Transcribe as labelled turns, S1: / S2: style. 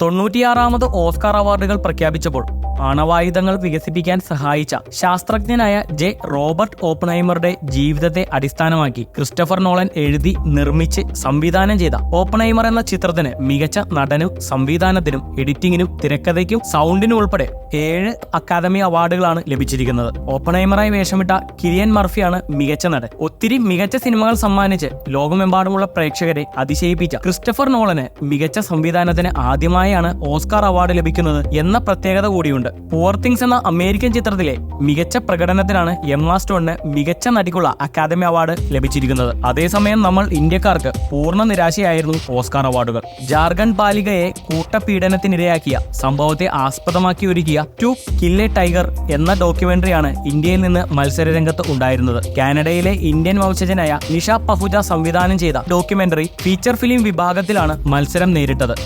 S1: 96ാമത് Oscar അവാർഡുകൾ പ്രഖ്യാപിച്ചപ്പോൾ ആണവായുധങ്ങൾ വികസിപ്പിക്കാൻ സഹായിച്ച ശാസ്ത്രജ്ഞനായ റോബർട്ട് ഓപ്പൺഹൈമറുടെ ജീവിതത്തെ അടിസ്ഥാനമാക്കി ക്രിസ്റ്റഫർ നോളൻ എഴുതി നിർമ്മിച്ച് സംവിധാനം ചെയ്ത ഓപ്പൺഹൈമർ എന്ന ചിത്രത്തിന് മികച്ച നടനും സംവിധാനത്തിനും എഡിറ്റിംഗിനും തിരക്കഥയ്ക്കും സൗണ്ടിനും ഉൾപ്പെടെ 7 അക്കാദമി അവാർഡുകളാണ് ലഭിച്ചിരിക്കുന്നത്. ഓപ്പൺഹൈമറായി വേഷമിട്ട കിലിയൻ മർഫിയാണ് മികച്ച നടൻ. ഒത്തിരി മികച്ച സിനിമകൾ സമ്മാനിച്ച് ലോകമെമ്പാടുമുള്ള പ്രേക്ഷകരെ അതിശയിപ്പിച്ച ക്രിസ്റ്റഫർ നോളന് മികച്ച സംവിധാനത്തിന് ആദ്യമായാണ് ഓസ്കാർ അവാർഡ് ലഭിക്കുന്നത് എന്ന പ്രത്യേകത കൂടിയുണ്ട്. പുവർ തിങ്സ് എന്ന അമേരിക്കൻ ചിത്രത്തിലെ മികച്ച പ്രകടനത്തിനാണ് എമ്മ സ്റ്റോണിന് മികച്ച നടിക്കുള്ള അക്കാദമി അവാർഡ് ലഭിച്ചിരിക്കുന്നത്. അതേസമയം നമ്മൾ ഇന്ത്യക്കാർക്ക് പൂർണ്ണ നിരാശയായിരുന്നു ഓസ്കാർ അവാർഡുകൾ. ജാർഖണ്ഡ് ബാലികയെ കൂട്ടപീഡനത്തിനിരയാക്കിയ സംഭവത്തെ ആസ്പദമാക്കി ഒരുക്കിയ ടു കിൽ എ ടൈഗർ എന്ന ഡോക്യുമെന്ററിയാണ് ഇന്ത്യയിൽ നിന്ന് മത്സരരംഗത്ത് ഉണ്ടായിരുന്നത്. കാനഡയിലെ ഇന്ത്യൻ വംശജനായ നിഷ പഹുജ സംവിധാനം ചെയ്ത ഡോക്യുമെന്ററി ഫീച്ചർ ഫിലിം വിഭാഗത്തിലാണ് മത്സരം നേരിട്ടത്.